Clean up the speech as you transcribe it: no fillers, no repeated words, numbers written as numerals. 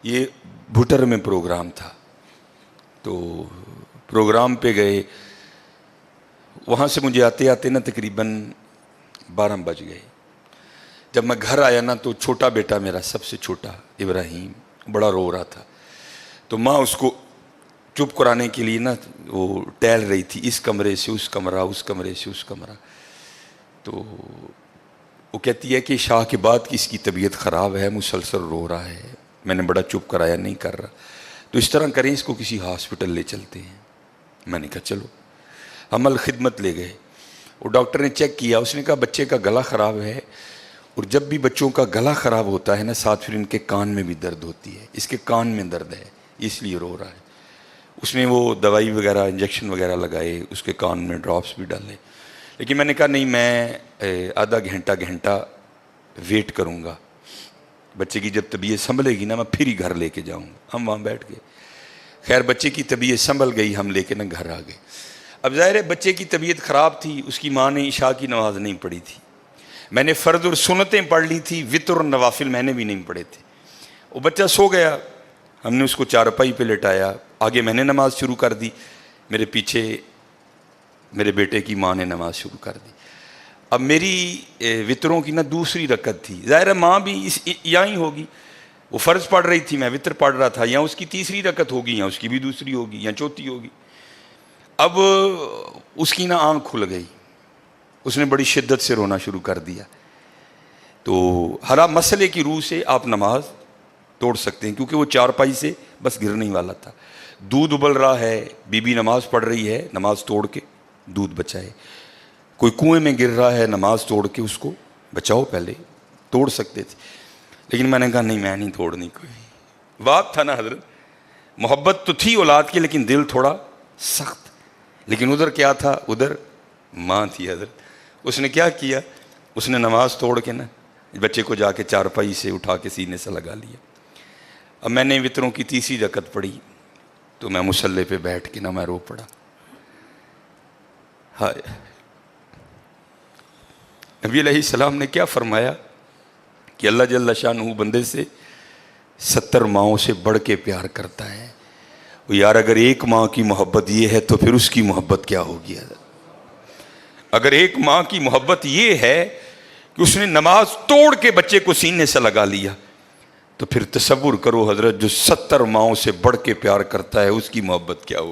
یہ بھٹر میں پروگرام تھا، تو پروگرام پہ گئے، وہاں سے مجھے آتے آتے نا تقریباً 12 بج گئے۔ جب میں گھر آیا نا تو چھوٹا بیٹا میرا، سب سے چھوٹا ابراہیم، بڑا رو رہا تھا، تو ماں اس کو چپ کرانے کے لیے نا وہ ٹہل رہی تھی، اس کمرے سے اس کمرہ، اس کمرے سے اس کمرہ، تو وہ کہتی ہے کہ شاہ کے بعد کی اس کی طبیعت خراب ہے، مسلسل رو رہا ہے، میں نے بڑا چپ کرایا، نہیں کر رہا، تو اس طرح کریں، اس کو کسی ہاسپٹل لے چلتے ہیں۔ میں نے کہا چلو، عمل خدمت لے گئے، وہ ڈاکٹر نے چیک کیا، اس نے کہا بچے کا گلا خراب ہے، اور جب بھی بچوں کا گلا خراب ہوتا ہے نا ساتھ پھر ان کے کان میں بھی درد ہوتی ہے، اس کے کان میں درد ہے اس لیے رو رہا ہے۔ اس نے وہ دوائی وغیرہ انجیکشن وغیرہ لگائے، اس کے کان میں ڈراپس بھی ڈالے، لیکن میں نے کہا نہیں، میں آدھا گھنٹہ ویٹ کروں گا، بچے کی جب طبیعت سنبھلے گی نا میں پھر ہی گھر لے کے جاؤں گا۔ ہم وہاں بیٹھ گئے، خیر بچے کی طبیعت سنبھل گئی، ہم لے کے نا گھر آ گئے۔ اب ظاہر ہے بچے کی طبیعت خراب تھی، اس کی ماں نے عشاء کی نماز نہیں پڑھی تھی، میں نے فرض اور سنتیں پڑھ لی تھی، وتر اور نوافل میں نے بھی نہیں پڑھے تھے۔ وہ بچہ سو گیا، ہم نے اس کو چارپائی پہ لٹایا، آگے میں نے نماز شروع کر دی، میرے پیچھے میرے بیٹے کی ماں نے نماز شروع کر دی۔ اب میری وتروں کی نا دوسری رکعت تھی، ظاہر ہے ماں بھی یہاں ہی ہوگی، وہ فرض پڑھ رہی تھی، میں وتر پڑھ رہا تھا، یا اس کی تیسری رکعت ہوگی یا اس کی بھی دوسری ہوگی یا چوتھی ہوگی۔ اب اس کی نا آنکھ کھل گئی، اس نے بڑی شدت سے رونا شروع کر دیا۔ تو ہر مسئلے کی روح سے آپ نماز توڑ سکتے ہیں، کیونکہ وہ چارپائی سے بس گرنے ہی والا تھا، دودھ ابل رہا ہے، بی بی نماز پڑھ رہی ہے، نماز توڑ کے دودھ بچائے، کوئی کنویں میں گر رہا ہے، نماز توڑ کے اس کو بچاؤ، پہلے توڑ سکتے تھے، لیکن میں نے کہا نہیں، میں نہیں توڑنی۔ کوئی بات تھا نا حضرت، محبت تو تھی اولاد کی لیکن دل تھوڑا سخت، لیکن ادھر کیا تھا، ادھر ماں تھی حضرت۔ اس نے کیا کیا، اس نے نماز توڑ کے نا بچے کو جا کے چارپائی سے اٹھا کے سینے سے لگا لیا۔ اب میں نے وتروں کی تیسری رکعت پڑھی تو میں مصلی پہ بیٹھ کے نا میں رو پڑا۔ ہائے، نبی علیہ السلام نے کیا فرمایا کہ اللہ جل شانہ بندے سے 70 ماؤں سے بڑھ کے پیار کرتا ہے۔ یار اگر ایک ماں کی محبت یہ ہے تو پھر اس کی محبت کیا ہوگی حضرت؟ اگر ایک ماں کی محبت یہ ہے کہ اس نے نماز توڑ کے بچے کو سینے سے لگا لیا، تو پھر تصور کرو حضرت جو 70 ماؤں سے بڑھ کے پیار کرتا ہے اس کی محبت کیا ہوگی؟